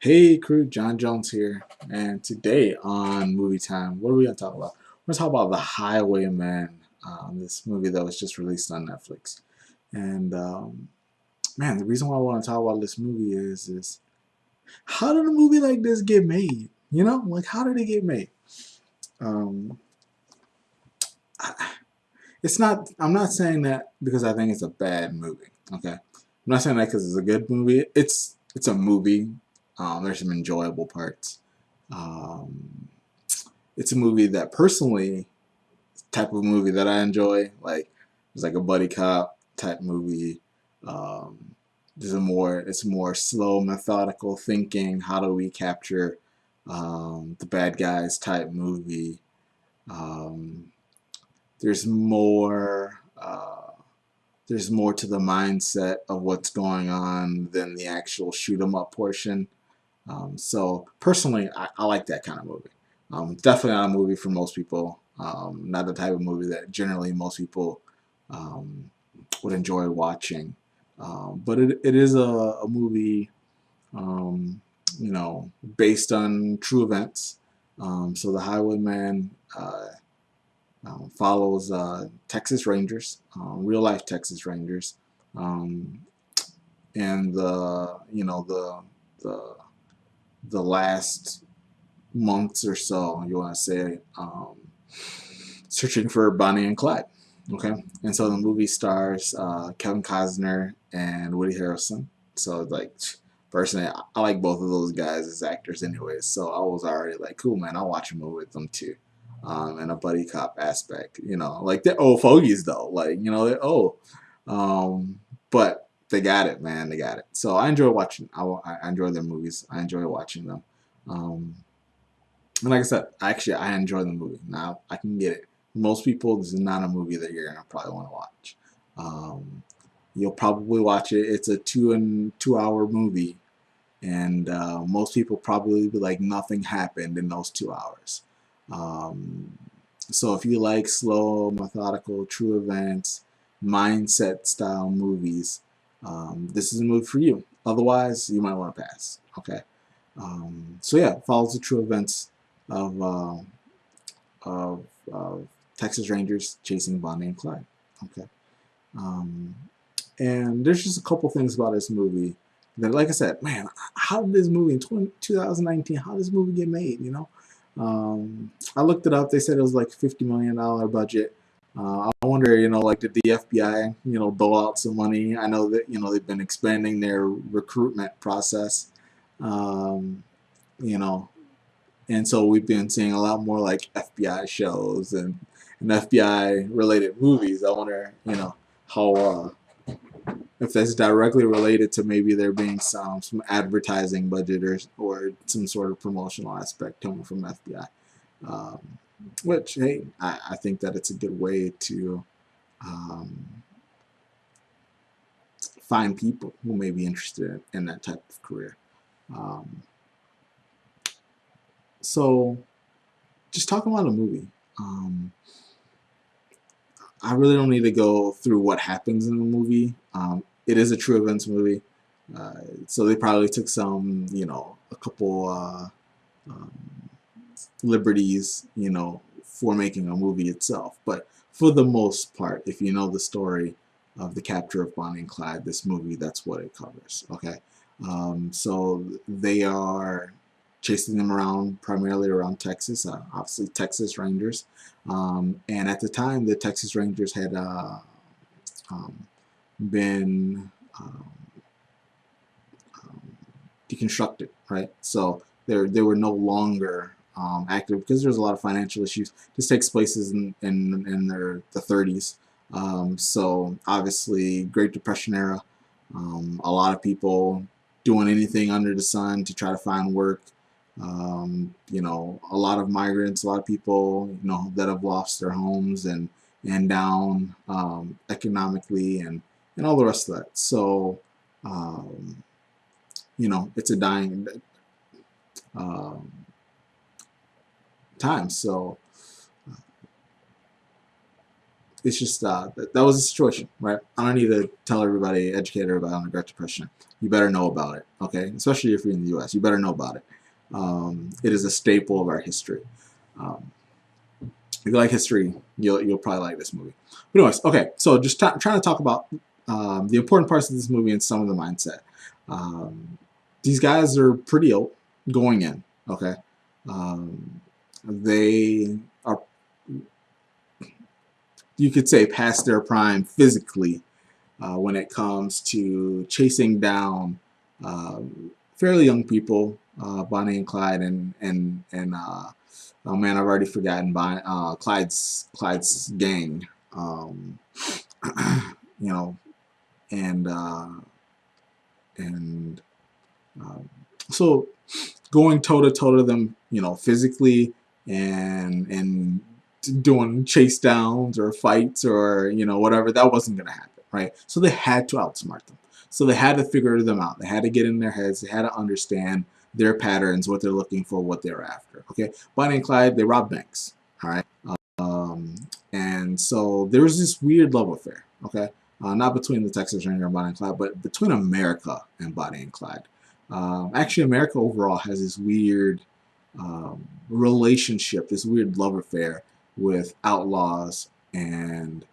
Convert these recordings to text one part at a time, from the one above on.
Hey crew, John Jones here, and today on Movie Time, what are we gonna talk about? We're gonna talk about The Highwaymen, this movie that was just released on Netflix. And man, the reason why I want to talk about this movie is how did a movie like this get made? You know, like how did it get made? Um, I, it's not. I'm not saying that because I think it's a bad movie. Okay, I'm not saying that because it's a good movie. It's a movie. There's some enjoyable parts. Um, it's a movie that personally, type of movie that I enjoy. Like it's like a buddy cop type movie. Um, it's more slow, methodical thinking. How do we capture the bad guys type movie? Um, there's more. There's more to the mindset of what's going on than the actual shoot 'em up portion. So personally, I like that kind of movie. Definitely not a movie for most people. Not the type of movie that generally most people um, would enjoy watching. But it is a movie, um, based on true events. So the Highwayman follows Texas Rangers, real life Texas Rangers, um, and the the last months or so, you want to say, searching for Bonnie and Clyde. Okay, and so the movie stars Kevin Costner and Woody Harrelson. So like, personally, I like both of those guys as actors, anyways. So I was already like, cool, man. I'll watch a movie with them too. And a buddy cop aspect, like they're old fogies though, like they're old, but they got it, man. They got it. So I enjoy watching. I enjoy their movies. I enjoy watching them. Um, and like I said, actually, I enjoy the movie. Now, I can get it. Most people, this is not a movie that you're gonna probably want to watch. Um, you'll probably watch it. It's a 2 hour movie, and most people probably be like nothing happened in those 2 hours. Um, so if you like slow, methodical, true events, mindset style movies, this is a movie for you. Otherwise, you might want to pass. Okay. So yeah, it follows the true events of uh, of Texas Rangers chasing Bonnie and Clyde. Okay, um, and there's just a couple things about this movie that, like I said, man, how did this movie in 2019? How did this movie get made? I looked it up. They said it was like $50 million budget. I wonder, like did the FBI, dole out some money? I know that they've been expanding their recruitment process. Um, you know, and so we've been seeing a lot more like FBI shows and FBI related movies. I wonder, how if that's directly related to maybe there being some advertising budget or some sort of promotional aspect coming from FBI. Um, which hey, I think that it's a good way to um, find people who may be interested in that type of career. Um, so just talking about a movie. I really don't need to go through what happens in the movie. It is a true events movie, so they probably took a couple um, liberties, for making a movie itself. But for the most part, if you know the story of the capture of Bonnie and Clyde, this movie, that's what it covers. Okay, so they are chasing them around, primarily around Texas, obviously Texas Rangers. And at the time, the Texas Rangers had um, been deconstructed, right? So they were no longer active because there's a lot of financial issues. This takes places in the 30s. So obviously, Great Depression era. A lot of people doing anything under the sun to try to find work. A lot of migrants, a lot of people, that have lost their homes and down economically and all the rest of that. So, um, it's a dying um, time. So it's just that was the situation, right? I don't need to tell everybody, educate everybody on the Great Depression. You better know about it, okay? Especially if you're in the U.S., you better know about it. It is a staple of our history. Um, if you like history, you'll probably like this movie. But anyways, okay, so just trying to talk about the important parts of this movie and some of the mindset. Um, these guys are pretty old going in, okay? They are, you could say, past their prime physically when it comes to chasing down fairly young people, Bonnie and Clyde, and oh man, I've already forgotten Clyde's gang. You know, and and um, so going toe to toe to them, you know, physically and doing chase downs or fights or whatever, that wasn't going to happen, right? So they had to outsmart them. So they had to figure them out. They had to get in their heads. They had to understand their patterns, what they're looking for, what they're after. Okay, Bonnie and Clyde, they robbed banks. All right, um, and so there was this weird love affair. Okay, not between the Texas Ranger and Bonnie and Clyde, but between America and Bonnie and Clyde. Actually, America overall has this weird relationship, this weird love affair with outlaws and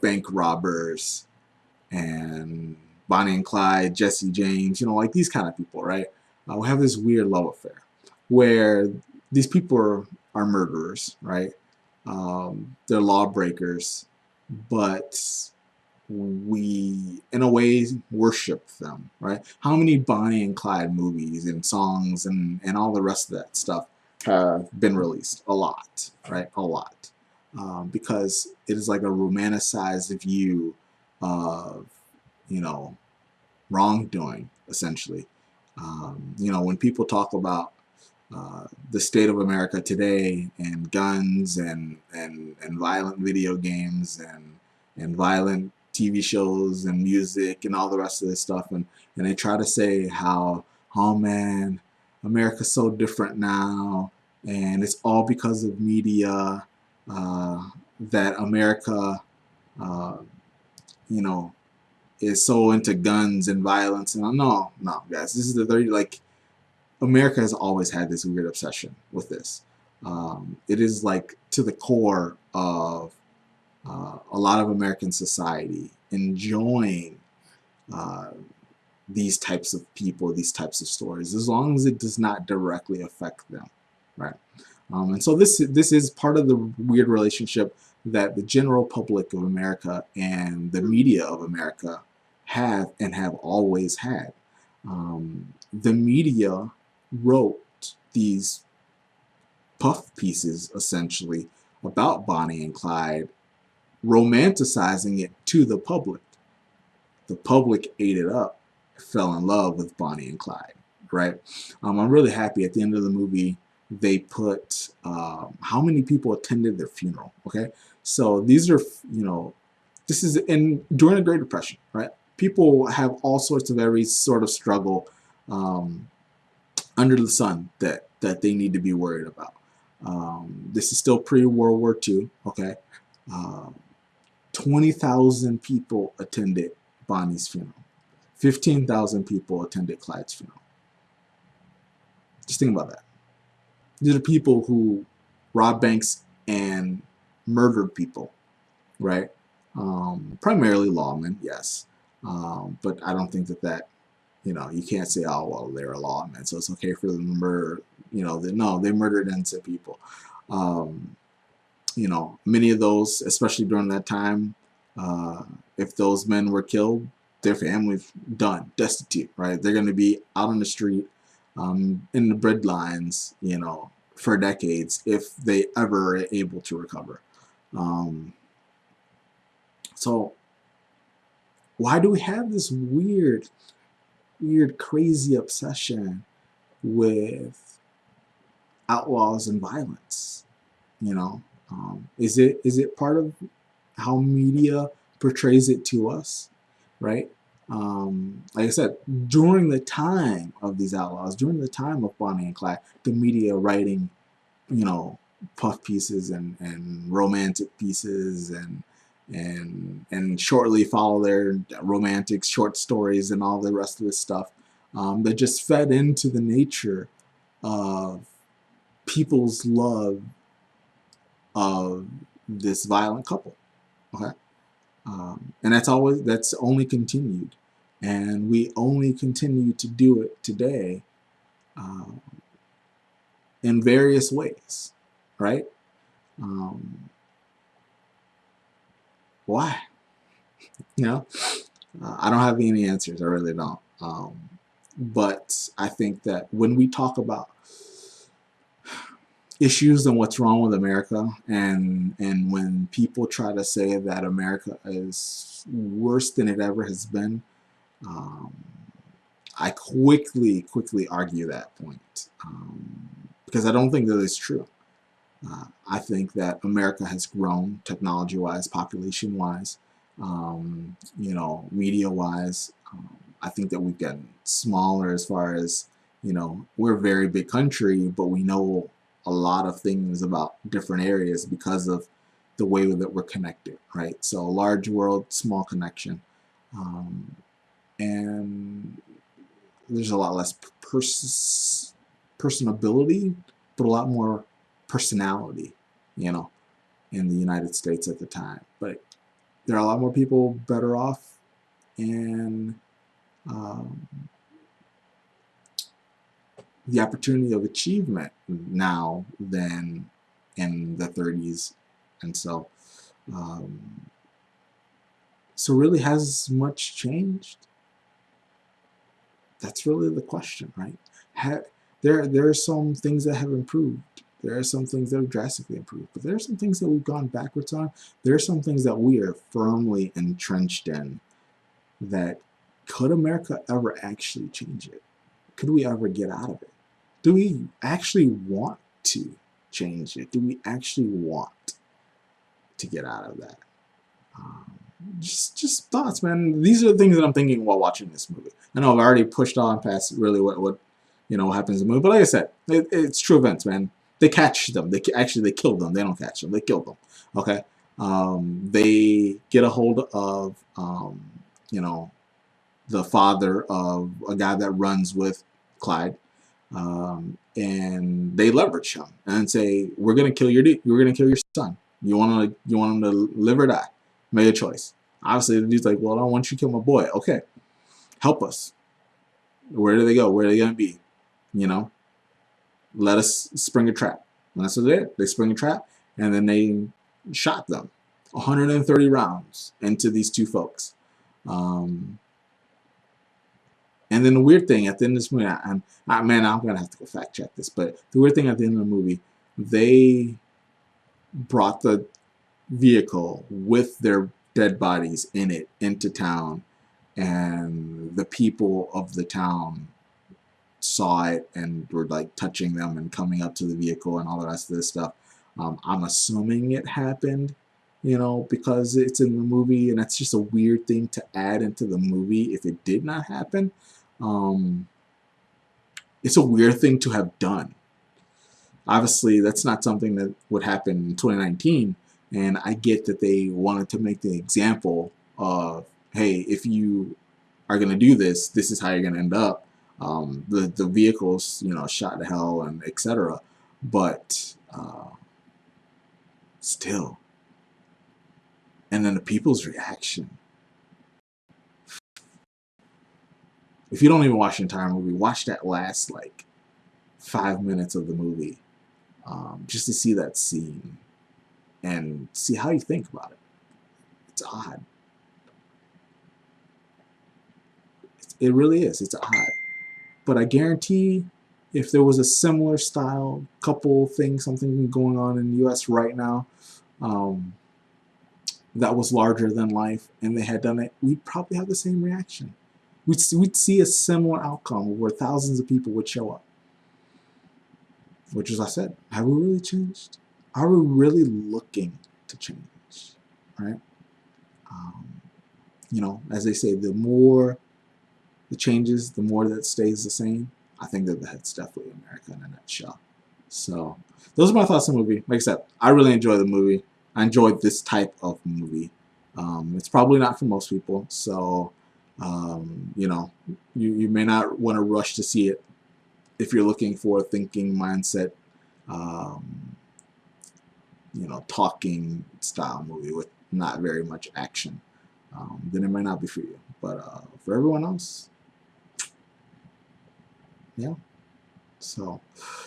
bank robbers and Bonnie and Clyde, Jesse James, like these kind of people, right? We have this weird love affair where these people are murderers, right? They're lawbreakers, but we, in a way, worship them, right? How many Bonnie and Clyde movies and songs and all the rest of that stuff have been released? A lot, right? A lot. Because it is like a romanticized view of, wrongdoing, essentially. When people talk about the state of America today and guns and violent video games and violent TV shows and music and all the rest of this stuff, and they try to say how, oh man, America's so different now, and it's all because of media, that America, uh, you know, is so into guns and violence. And no, guys, this is the 30, like, America has always had this weird obsession with this. It is like to the core of a lot of American society enjoying uh, these types of people, these types of stories, as long as it does not directly affect them, right? And so this is part of the weird relationship that the general public of America and the media of America have and have always had. The media wrote these puff pieces, essentially, about Bonnie and Clyde, romanticizing it to the public. The public ate it up, fell in love with Bonnie and Clyde, right? I'm really happy at the end of the movie they put how many people attended their funeral, okay? So these are, this is during the Great Depression, right? People have all sorts of every sort of struggle under the sun that they need to be worried about. This is still pre-World War II, okay? 20,000 people attended Bonnie's funeral. 15,000 people attended Clyde's funeral. Just think about that. These are people who robbed banks and murdered people, right? Primarily lawmen, yes. But I don't think that you can't say, oh, well, they're a lawman, so it's okay for them to murder, no, they murdered innocent people. Many of those, especially during that time, if those men were killed, their families done, destitute, right? They're going to be out on the street, in the bread lines, for decades, if they ever are able to recover. So why do we have this weird, crazy obsession with outlaws and violence? Is it part of how media portrays it to us, right? Like I said, during the time of these outlaws, during the time of Bonnie and Clyde, the media writing, puff pieces and romantic pieces and shortly follow their romantic short stories and all the rest of this stuff that just fed into the nature of people's love of this violent couple. Okay, and that's only continued, and we only continue to do it today um, in various ways, right? Um, why? You know, I don't have any answers. I really don't. But I think that when we talk about issues and what's wrong with America, and when people try to say that America is worse than it ever has been, um, I quickly argue that point because I don't think that it's true. I think that America has grown technology-wise, population-wise, media-wise. I think that we've gotten smaller as far as, we're a very big country, but we know a lot of things about different areas because of the way that we're connected, right? So large world, small connection. And there's a lot less personability, but a lot more personality, you know, in the United States at the time. But there are a lot more people better off and um, the opportunity of achievement now than in the 30s. And um, so really has much changed? That's really the question, right? There are some things that have improved. There are some things that have drastically improved, but there are some things that we've gone backwards on. There are some things that we are firmly entrenched in. That could America ever actually change it? Could we ever get out of it? Do we actually want to change it? Do we actually want to get out of that? Um, just thoughts, man. These are the things that I'm thinking while watching this movie. I know I've already pushed on past really what happens in the movie, but like I said, it's true events, man. They catch them. They kill them. They don't catch them. They kill them. Okay. They get a hold of you know the father of a guy that runs with Clyde, and they leverage him and say, "We're gonna kill We're gonna kill your son. You want him to live or die? Make a choice." Obviously, the dude's like, "Well, I don't want you to kill my boy." Okay, help us. Where do they go? Where are they gonna be? You know, let us spring a trap. And that's what they did. They spring a trap, and then they shot them 130 rounds into these two folks. Um, And then the weird thing at the end of this movie, I'm gonna have to go fact check this, but the weird thing at the end of the movie, they brought the vehicle with their dead bodies in it into town, and the people of the town saw it and were like touching them and coming up to the vehicle and all the rest of this stuff. I'm assuming it happened, because it's in the movie, and that's just a weird thing to add into the movie if it did not happen. Um, it's a weird thing to have done. Obviously, that's not something that would happen in 2019, and I get that they wanted to make the example of, hey, if you are going to do this, this is how you're going to end up. The vehicles, shot to hell and etc. But still, and then the people's reaction. If you don't even watch the entire movie, watch that last 5 minutes of the movie, just to see that scene and see how you think about it. It's odd. It really is. It's odd. But I guarantee if there was a similar style couple thing, something going on in the U.S. right now, that was larger than life, and they had done it, we'd probably have the same reaction. We'd see a similar outcome where thousands of people would show up. Which, as I said, have we really changed? Are we really looking to change? Right? As they say, the more the changes, the more that stays the same. I think that that's definitely America in a nutshell. So those are my thoughts on the movie. Like I said, I really enjoy the movie. I enjoyed this type of movie. It's probably not for most people, so you know, you may not want to rush to see it if you're looking for a thinking mindset, um, you know, talking style movie with not very much action. Then it might not be for you. But for everyone else, yeah. So,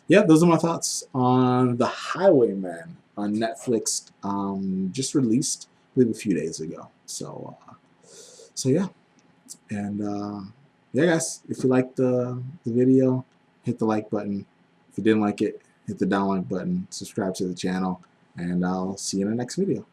yeah, those are my thoughts on The Highwaymen on Netflix. Just released, I believe, a few days ago. So yeah, and yeah, guys, if you liked the video, hit the like button. If you didn't like it, hit the down like button. Subscribe to the channel, and I'll see you in the next video.